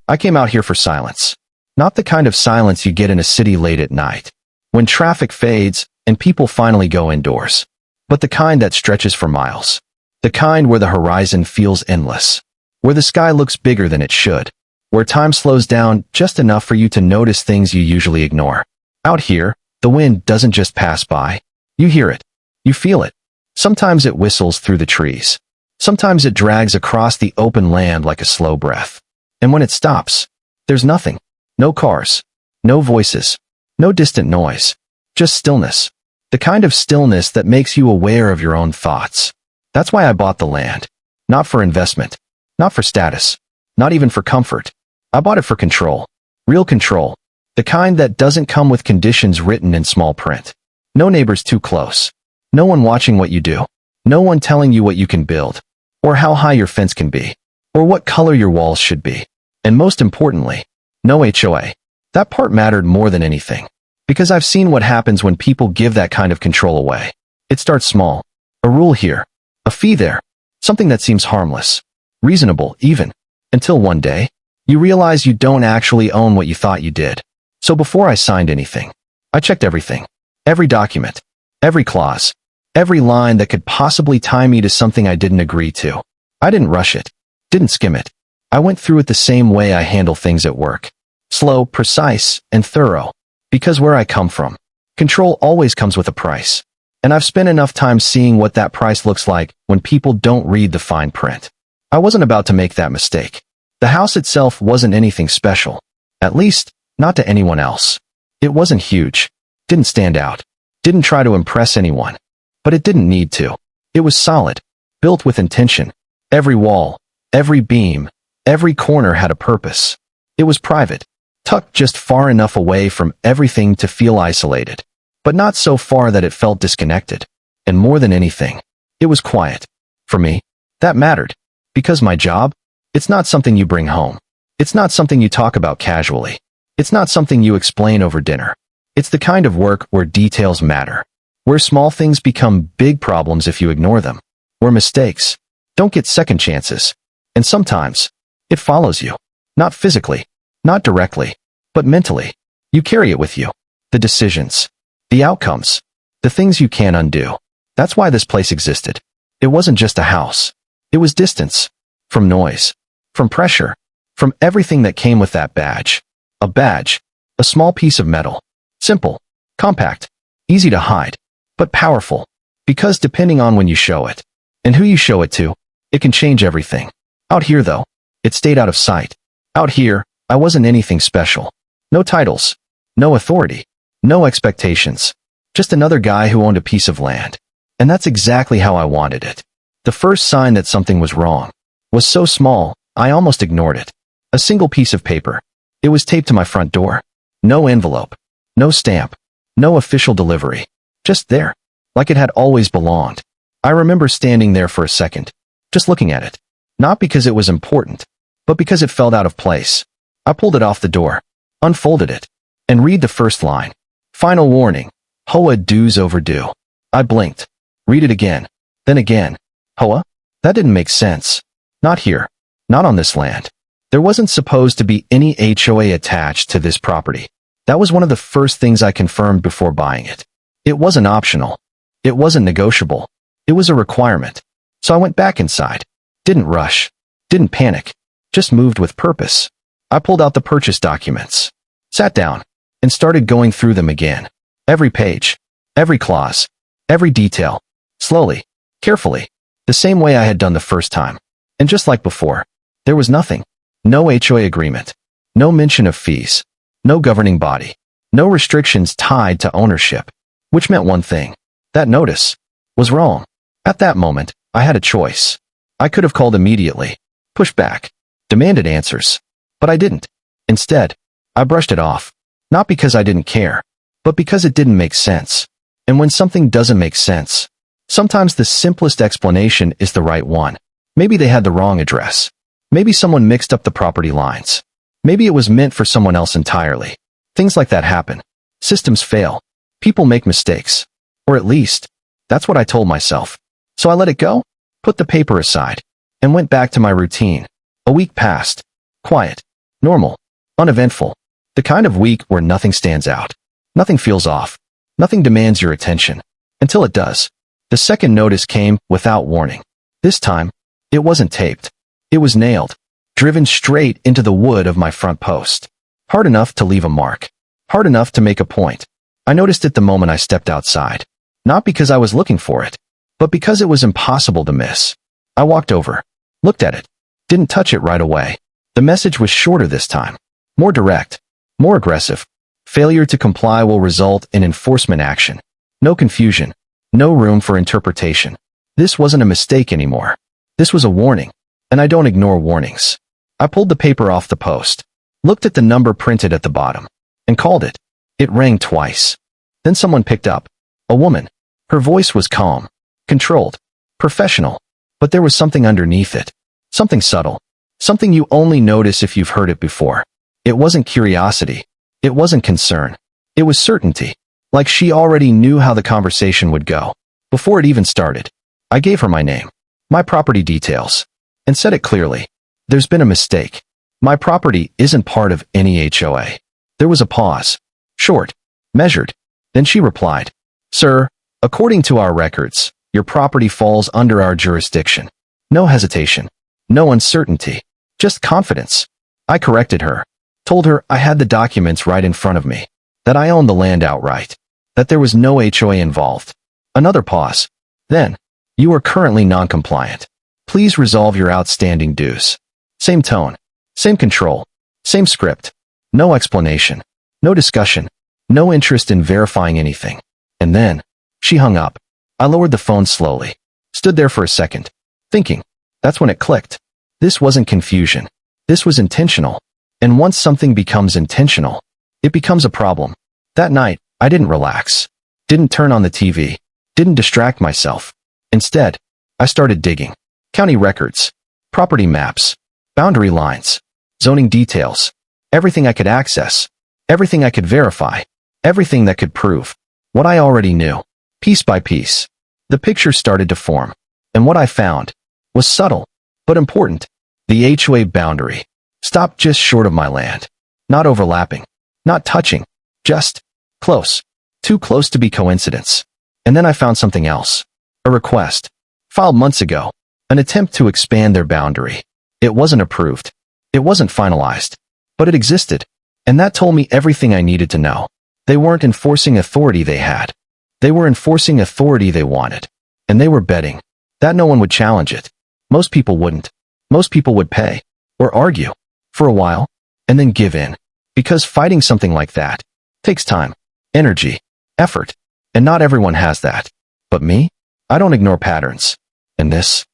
I came out here for silence. Not the kind of silence you get in a city late at night, when traffic fades and people finally go indoors, but the kind that stretches for miles. The kind where the horizon feels endless, where the sky looks bigger than it should, where time slows down just enough for you to notice things you usually ignore. Out here, the wind doesn't just pass by. You hear it. You feel it. Sometimes it whistles through the trees. Sometimes it drags across the open land like a slow breath. And when it stops, there's nothing. No cars. No voices. No distant noise. Just stillness. The kind of stillness that makes you aware of your own thoughts. That's why I bought the land. Not for investment. Not for status. Not even for comfort. I bought it for control. Real control. The kind that doesn't come with conditions written in small print. No neighbors too close. No one watching what you do. No one telling you what you can build, or how high your fence can be, or what color your walls should be. And most importantly, no HOA. That part mattered more than anything, because I've seen what happens when people give that kind of control away. It starts small. A rule here, a fee there, something that seems harmless, reasonable even, until one day, you realize you don't actually own what you thought you did. So before I signed anything, I checked everything, every document, every clause, every line that could possibly tie me to something I didn't agree to. I didn't rush it, didn't skim it. I went through it the same way I handle things at work. Slow, precise, and thorough. Because where I come from, control always comes with a price. And I've spent enough time seeing what that price looks like when people don't read the fine print. I wasn't about to make that mistake. The house itself wasn't anything special. At least, not to anyone else. It wasn't huge. Didn't stand out. Didn't try to impress anyone. But it didn't need to. It was solid. Built with intention. Every wall, every beam, every corner had a purpose. It was private. Tucked just far enough away from everything to feel isolated. But not so far that it felt disconnected. And more than anything, it was quiet. For me, that mattered. Because my job, it's not something you bring home. It's not something you talk about casually. It's not something you explain over dinner. It's the kind of work where details matter. Where small things become big problems if you ignore them. Where mistakes don't get second chances. And sometimes, it follows you. Not physically, not directly, but mentally. You carry it with you. The decisions, the outcomes, the things you can't undo. That's why this place existed. It wasn't just a house. It was distance. From noise. From pressure. From everything that came with that badge. A badge. A small piece of metal. Simple. Compact. Easy to hide. But powerful. Because depending on when you show it, and who you show it to, it can change everything. Out here though, it stayed out of sight. Out here, I wasn't anything special. No titles. No authority. No expectations. Just another guy who owned a piece of land. And that's exactly how I wanted it. The first sign that something was wrong was so small, I almost ignored it. A single piece of paper. It was taped to my front door. No envelope. No stamp. No official delivery. Just there. Like it had always belonged. I remember standing there for a second. Just looking at it. Not because it was important, but because it felt out of place. I pulled it off the door. Unfolded it. And read the first line. Final warning. HOA dues overdue. I blinked. Read it again. Then again. HOA? That didn't make sense. Not here. Not on this land. There wasn't supposed to be any HOA attached to this property. That was one of the first things I confirmed before buying it. It wasn't optional. It wasn't negotiable. It was a requirement. So I went back inside. Didn't rush. Didn't panic. Just moved with purpose. I pulled out the purchase documents. Sat down. And started going through them again. Every page. Every clause. Every detail. Slowly. Carefully. The same way I had done the first time. And just like before, there was nothing. No HOA agreement. No mention of fees. No governing body. No restrictions tied to ownership. Which meant one thing. That notice was wrong. At that moment, I had a choice. I could have called immediately, pushed back, demanded answers. But I didn't. Instead, I brushed it off. Not because I didn't care, but because it didn't make sense. And when something doesn't make sense, sometimes the simplest explanation is the right one. Maybe they had the wrong address. Maybe someone mixed up the property lines. Maybe it was meant for someone else entirely. Things like that happen. Systems fail. People make mistakes. Or at least, that's what I told myself. So I let it go, put the paper aside, and went back to my routine. A week passed. Quiet. Normal. Uneventful. The kind of week where nothing stands out. Nothing feels off. Nothing demands your attention. Until it does. The second notice came without warning. This time, it wasn't taped. It was nailed. Driven straight into the wood of my front post. Hard enough to leave a mark. Hard enough to make a point. I noticed it the moment I stepped outside. Not because I was looking for it, but because it was impossible to miss. I walked over. Looked at it. Didn't touch it right away. The message was shorter this time. More direct. More aggressive. Failure to comply will result in enforcement action. No confusion. No room for interpretation. This wasn't a mistake anymore. This was a warning. And I don't ignore warnings. I pulled the paper off the post. Looked at the number printed at the bottom. And called it. It rang twice. Then someone picked up. A woman. Her voice was calm. Controlled. Professional. But there was something underneath it. Something subtle. Something you only notice if you've heard it before. It wasn't curiosity. It wasn't concern. It was certainty. Like she already knew how the conversation would go. Before it even started. I gave her my name. My property details. And said it clearly. There's been a mistake. My property isn't part of any HOA. There was a pause. Short. Measured. Then she replied. Sir, according to our records, your property falls under our jurisdiction. No hesitation. No uncertainty. Just confidence. I corrected her. Told her I had the documents right in front of me. That I owned the land outright. That there was no HOA involved. Another pause. Then, you are currently non-compliant. Please resolve your outstanding dues. Same tone. Same control. Same script. No explanation. No discussion. No interest in verifying anything. And then, she hung up. I lowered the phone slowly. Stood there for a second. Thinking. That's when it clicked. This wasn't confusion. This was intentional. And once something becomes intentional, it becomes a problem. That night, I didn't relax. Didn't turn on the TV. Didn't distract myself. Instead, I started digging. County records. Property maps. Boundary lines. Zoning details. Everything I could access. Everything I could verify. Everything that could prove what I already knew. Piece by piece. The picture started to form. And what I found was subtle, but important. The HOA boundary stopped just short of my land. Not overlapping. Not touching. Just close. Too close to be coincidence. And then I found something else. A request. Filed months ago. An attempt to expand their boundary. It wasn't approved. It wasn't finalized. But it existed. And that told me everything I needed to know. They weren't enforcing authority they had. They were enforcing authority they wanted. And they were betting that no one would challenge it. Most people wouldn't. Most people would pay. Or argue. For a while. And then give in. Because fighting something like that takes time, energy, effort. And not everyone has that. But me? I don't ignore patterns. And this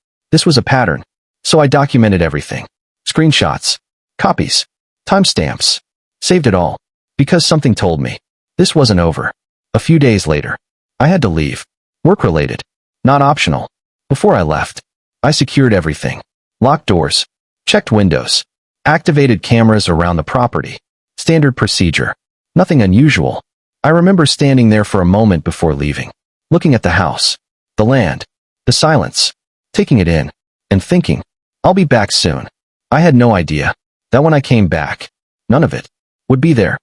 was a pattern. So I documented everything. Screenshots. Copies. Timestamps. Saved it all. Because something told me. This wasn't over. A few days later. I had to leave. Work-related. Not optional. Before I left, I secured everything. Locked doors. Checked windows. Activated cameras around the property. Standard procedure. Nothing unusual. I remember standing there for a moment before leaving. Looking at the house. The land. The silence. Taking it in. And thinking, I'll be back soon. I had no idea that when I came back, none of it would be there.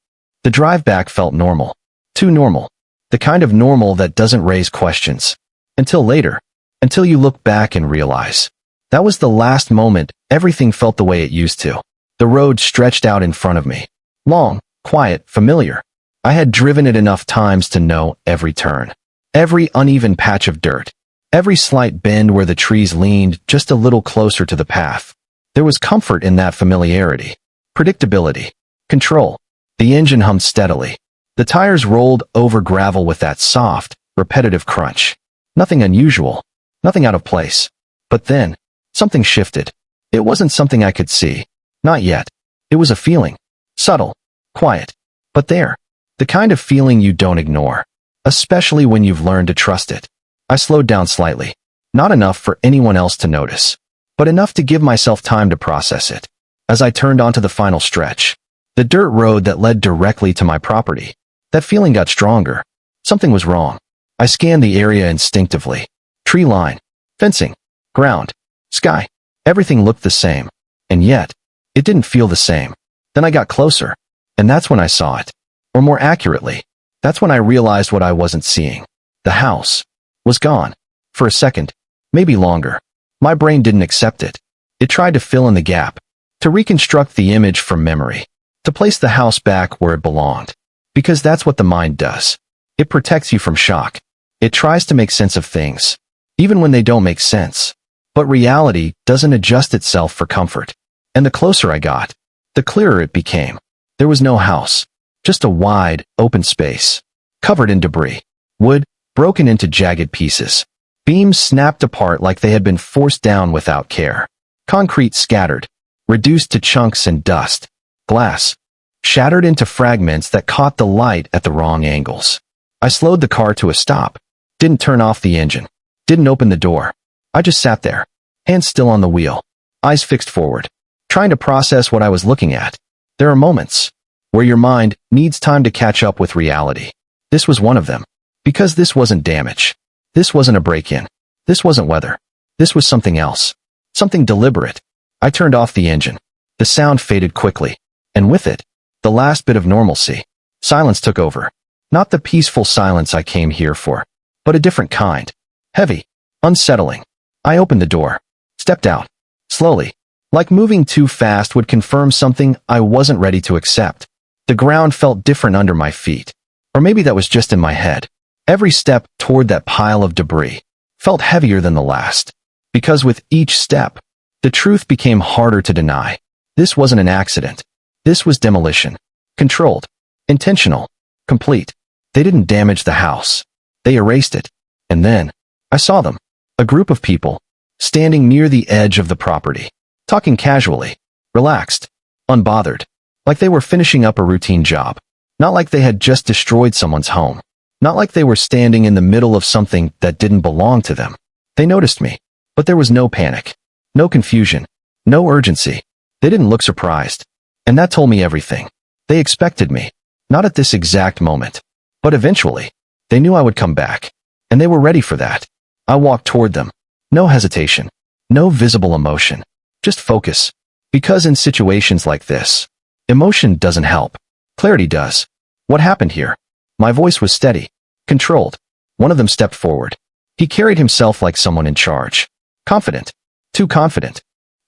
The drive back felt normal. Too normal. The kind of normal that doesn't raise questions. Until later. Until you look back and realize. That was the last moment everything felt the way it used to. The road stretched out in front of me. Long, quiet, familiar. I had driven it enough times to know every turn. Every uneven patch of dirt. Every slight bend where the trees leaned just a little closer to the path. There was comfort in that familiarity. Predictability. Control. The engine hummed steadily. The tires rolled over gravel with that soft, repetitive crunch. Nothing unusual. Nothing out of place. But then, something shifted. It wasn't something I could see. Not yet. It was a feeling. Subtle. Quiet. But there. The kind of feeling you don't ignore. Especially when you've learned to trust it. I slowed down slightly. Not enough for anyone else to notice. But enough to give myself time to process it. As I turned onto the final stretch. The dirt road that led directly to my property. That feeling got stronger. Something was wrong. I scanned the area instinctively. Tree line. Fencing. Ground. Sky. Everything looked the same. And yet, it didn't feel the same. Then I got closer, and that's when I saw it. Or more accurately, that's when I realized what I wasn't seeing. The house was gone. For a second, maybe longer. My brain didn't accept it. It tried to fill in the gap, to reconstruct the image from memory, to place the house back where it belonged. Because that's what the mind does. It protects you from shock. It tries to make sense of things, even when they don't make sense. But reality doesn't adjust itself for comfort. And the closer I got, the clearer it became. There was no house, just a wide, open space, covered in debris. Wood, broken into jagged pieces. Beams snapped apart like they had been forced down without care. Concrete scattered, reduced to chunks and dust. Glass, shattered into fragments that caught the light at the wrong angles. I slowed the car to a stop, didn't turn off the engine, didn't open the door. I just sat there, hands still on the wheel, eyes fixed forward, trying to process what I was looking at. There are moments where your mind needs time to catch up with reality. This was one of them. Because this wasn't damage. This wasn't a break-in. This wasn't weather. This was something else. Something deliberate. I turned off the engine. The sound faded quickly. And with it, the last bit of normalcy. Silence took over. Not the peaceful silence I came here for, but a different kind. Heavy. Unsettling. I opened the door. Stepped out. Slowly. Like moving too fast would confirm something I wasn't ready to accept. The ground felt different under my feet. Or maybe that was just in my head. Every step toward that pile of debris felt heavier than the last. Because with each step, the truth became harder to deny. This wasn't an accident. This was demolition. Controlled. Intentional. Complete. They didn't damage the house. They erased it. And then, I saw them. A group of people, standing near the edge of the property. Talking casually. Relaxed. Unbothered. Like they were finishing up a routine job. Not like they had just destroyed someone's home. Not like they were standing in the middle of something that didn't belong to them. They noticed me, but there was no panic, no confusion, no urgency. They didn't look surprised. And that told me everything. They expected me, not at this exact moment, but eventually. They knew I would come back, and they were ready for that. I walked toward them. No hesitation, no visible emotion, just focus. Because in situations like this, emotion doesn't help. Clarity does. What happened here? My voice was steady, controlled. One of them stepped forward. He carried himself like someone in charge. Confident. Too confident.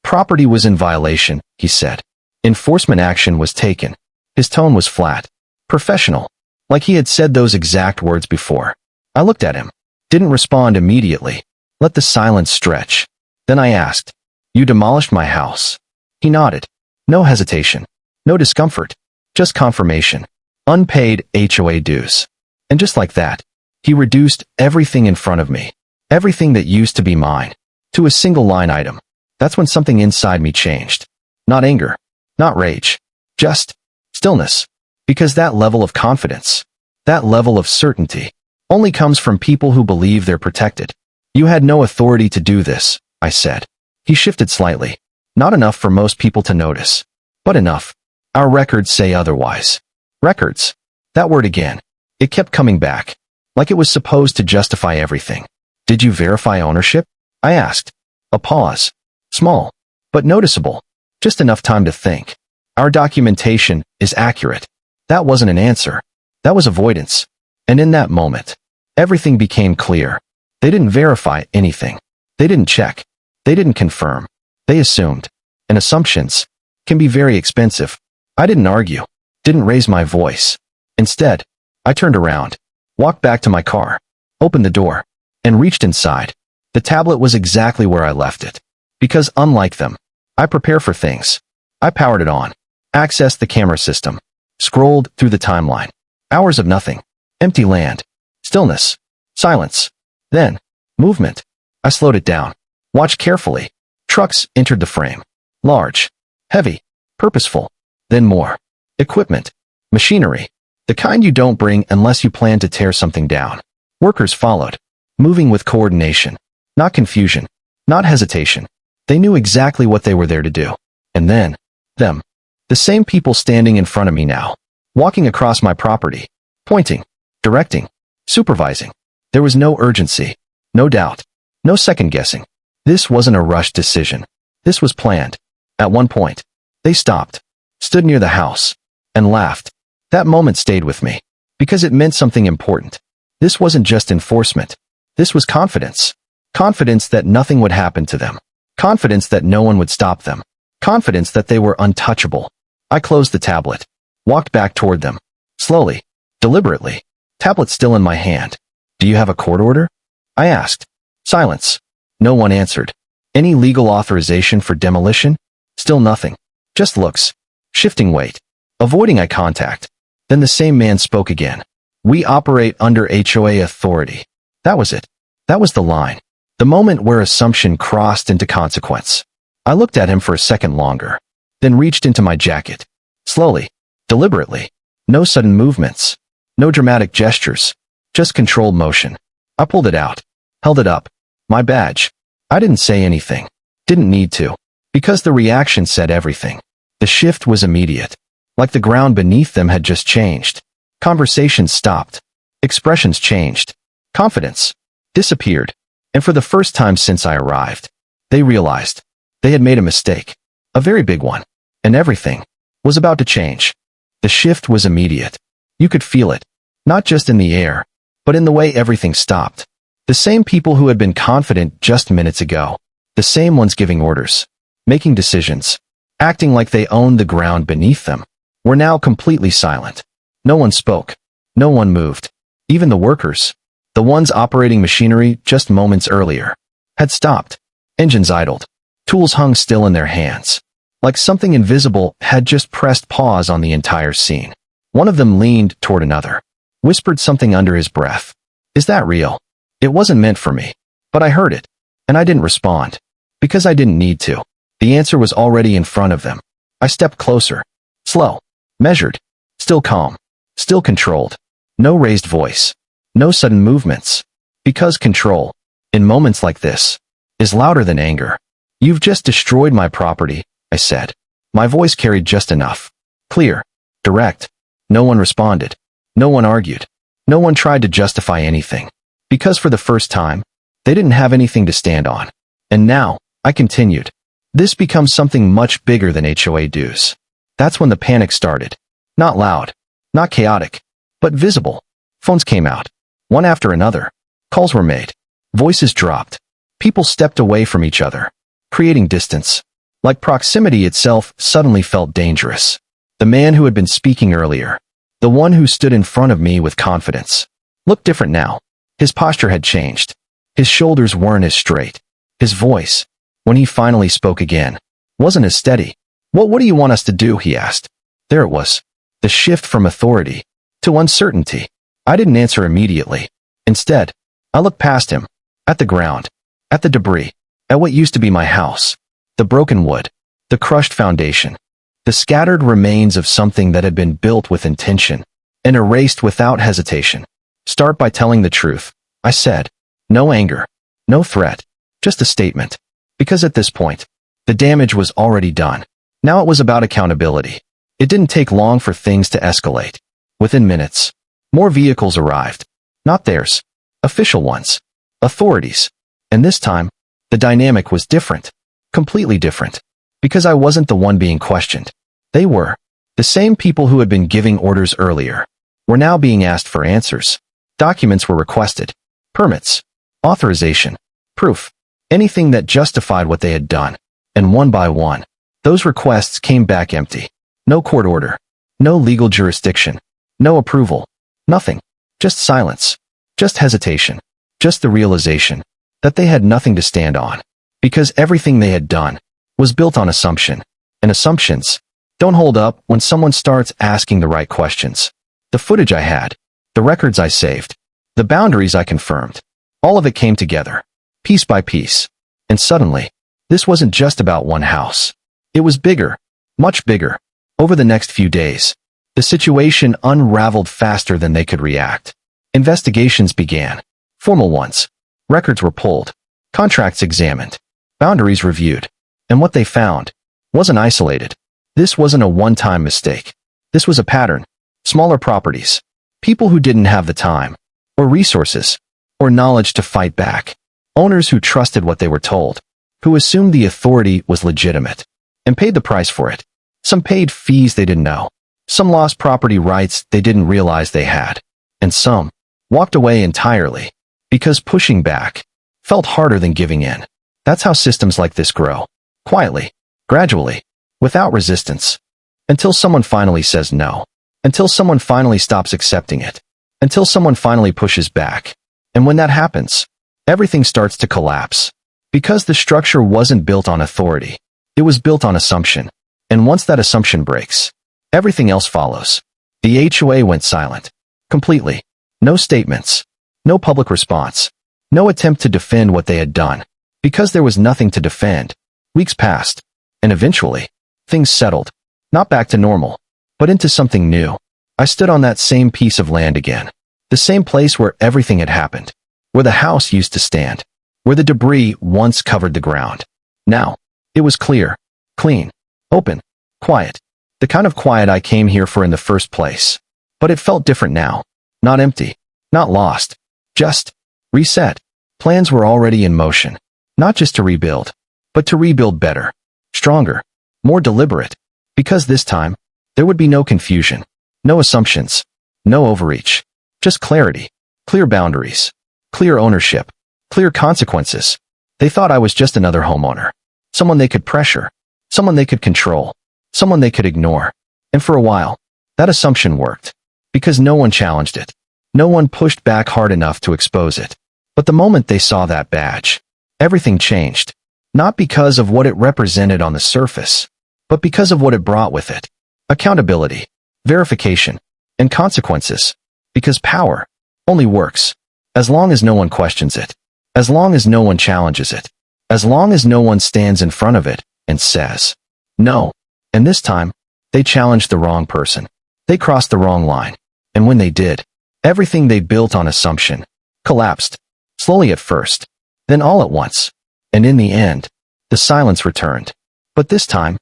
Property was in violation, he said. Enforcement action was taken. His tone was flat. Professional. Like he had said those exact words before. I looked at him. Didn't respond immediately. Let the silence stretch. Then I asked, "You demolished my house?" He nodded. No hesitation. No discomfort. Just confirmation. Unpaid HOA dues. And just like that, he reduced everything in front of me, everything that used to be mine, to a single line item. That's when something inside me changed. Not anger, not rage, just stillness. Because that level of confidence, that level of certainty, only comes from people who believe they're protected. You had no authority to do this, I said. He shifted slightly. Not enough for most people to notice, but enough. Our records say otherwise. Records. That word again. It kept coming back, like it was supposed to justify everything. Did you verify ownership? I asked. A pause. Small, but noticeable. Just enough time to think. Our documentation is accurate. That wasn't an answer. That was avoidance. And in that moment, everything became clear. They didn't verify anything. They didn't check. They didn't confirm. They assumed. And assumptions can be very expensive. I didn't argue. Didn't raise my voice. Instead, I turned around, walked back to my car, opened the door, and reached inside. The tablet was exactly where I left it. Because unlike them, I prepare for things. I powered it on, accessed the camera system, scrolled through the timeline. Hours of nothing. Empty land. Stillness. Silence. Then, movement. I slowed it down. Watched carefully. Trucks entered the frame. Large. Heavy. Purposeful. Then more. Equipment. Machinery. The kind you don't bring unless you plan to tear something down. Workers followed. Moving with coordination. Not confusion. Not hesitation. They knew exactly what they were there to do. And then, them. The same people standing in front of me now. Walking across my property. Pointing. Directing. Supervising. There was no urgency. No doubt. No second guessing. This wasn't a rushed decision. This was planned. At one point, they stopped. stood near the house, and laughed. That moment stayed with me, because it meant something important. This wasn't just enforcement. This was confidence. Confidence that nothing would happen to them. Confidence that no one would stop them. Confidence that they were untouchable. I closed the tablet, walked back toward them, slowly, deliberately, tablet still in my hand. Do you have a court order? I asked. Silence. No one answered. Any legal authorization for demolition? Still nothing. Just looks. Shifting weight. Avoiding eye contact. Then the same man spoke again. We operate under HOA authority. That was it. That was the line. The moment where assumption crossed into consequence. I looked at him for a second longer, then reached into my jacket. Slowly, deliberately. No sudden movements. No dramatic gestures. Just controlled motion. I pulled it out. Held it up. My badge. I didn't say anything. Didn't need to. Because the reaction said everything. The shift was immediate. Like the ground beneath them had just changed. Conversations stopped. Expressions changed. Confidence disappeared. And for the first time since I arrived, they realized they had made a mistake. A very big one. And everything was about to change. The shift was immediate. You could feel it. Not just in the air, but in the way everything stopped. The same people who had been confident just minutes ago. The same ones giving orders, making decisions, acting like they owned the ground beneath them, were now completely silent. No one spoke. No one moved. Even the workers, the ones operating machinery just moments earlier, had stopped. Engines idled. Tools hung still in their hands. Like something invisible had just pressed pause on the entire scene. One of them leaned toward another, whispered something under his breath. Is that real? It wasn't meant for me. But I heard it, and I didn't respond. Because I didn't need to. The answer was already in front of them. I stepped closer. Slow. Measured. Still calm. Still controlled. No raised voice. No sudden movements. Because control, in moments like this, is louder than anger. You've just destroyed my property, I said. My voice carried just enough. Clear. Direct. No one responded. No one argued. No one tried to justify anything. Because for the first time, they didn't have anything to stand on. And now, I continued. This becomes something much bigger than HOA dues. That's when the panic started. Not loud. Not chaotic. But visible. Phones came out. One after another. Calls were made. Voices dropped. People stepped away from each other, creating distance. Like proximity itself suddenly felt dangerous. The man who had been speaking earlier, the one who stood in front of me with confidence, looked different now. His posture had changed. His shoulders weren't as straight. His voice, when he finally spoke again, wasn't as steady. What do you want us to do? He asked. There it was. The shift from authority to uncertainty. I didn't answer immediately. Instead, I looked past him, at the ground, at the debris, at what used to be my house, the broken wood, the crushed foundation, the scattered remains of something that had been built with intention and erased without hesitation. Start by telling the truth, I said. No anger, no threat, just a statement. Because at this point, the damage was already done. Now it was about accountability. It didn't take long for things to escalate. Within minutes, more vehicles arrived. Not theirs. Official ones. Authorities. And this time, the dynamic was different. Completely different. Because I wasn't the one being questioned. They were. The same people who had been giving orders earlier were now being asked for answers. Documents were requested. Permits. Authorization. Proof. Anything that justified what they had done. And one by one, those requests came back empty. No court order. No legal jurisdiction. No approval. Nothing. Just silence. Just hesitation. Just the realization that they had nothing to stand on. Because everything they had done was built on assumption. And assumptions don't hold up when someone starts asking the right questions. The footage I had, the records I saved, the boundaries I confirmed, all of it came together, piece by piece. And suddenly, this wasn't just about one house. It was bigger, much bigger. Over the next few days, the situation unraveled faster than they could react. Investigations began. Formal ones. Records were pulled. Contracts examined. Boundaries reviewed. And what they found wasn't isolated. This wasn't a one-time mistake. This was a pattern. Smaller properties. People who didn't have the time, or resources, or knowledge to fight back. Owners who trusted what they were told, who assumed the authority was legitimate, and paid the price for it. Some paid fees they didn't know. Some lost property rights they didn't realize they had. And some walked away entirely because pushing back felt harder than giving in. That's how systems like this grow. Quietly, gradually, without resistance. Until someone finally says no. Until someone finally stops accepting it. Until someone finally pushes back. And when that happens, everything starts to collapse. Because the structure wasn't built on authority. It was built on assumption. And once that assumption breaks, everything else follows. The HOA went silent. Completely. No statements. No public response. No attempt to defend what they had done. Because there was nothing to defend. Weeks passed. And eventually, things settled. Not back to normal, but into something new. I stood on that same piece of land again. The same place where everything had happened. Where the house used to stand. Where the debris once covered the ground. Now, it was clear, clean, open, quiet. The kind of quiet I came here for in the first place. But it felt different now. Not empty. Not lost. Just reset. Plans were already in motion. Not just to rebuild, but to rebuild better, stronger, more deliberate. Because this time, there would be no confusion, no assumptions, no overreach. Just clarity, clear boundaries, clear ownership, clear consequences. They thought I was just another homeowner. Someone they could pressure, someone they could control, someone they could ignore. And for a while, that assumption worked. Because no one challenged it. No one pushed back hard enough to expose it. But the moment they saw that badge, everything changed. Not because of what it represented on the surface, but because of what it brought with it. Accountability, verification, and consequences. Because power only works as long as no one questions it. As long as no one challenges it. As long as no one stands in front of it and says, no. And this time, they challenged the wrong person. They crossed the wrong line. And when they did, everything they built on assumption collapsed. Slowly at first, then all at once. And in the end, the silence returned. But this time,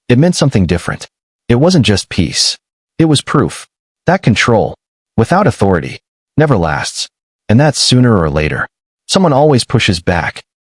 it meant something different. It wasn't just peace. It was proof that control, without authority, never lasts. And that sooner or later, someone always pushes back.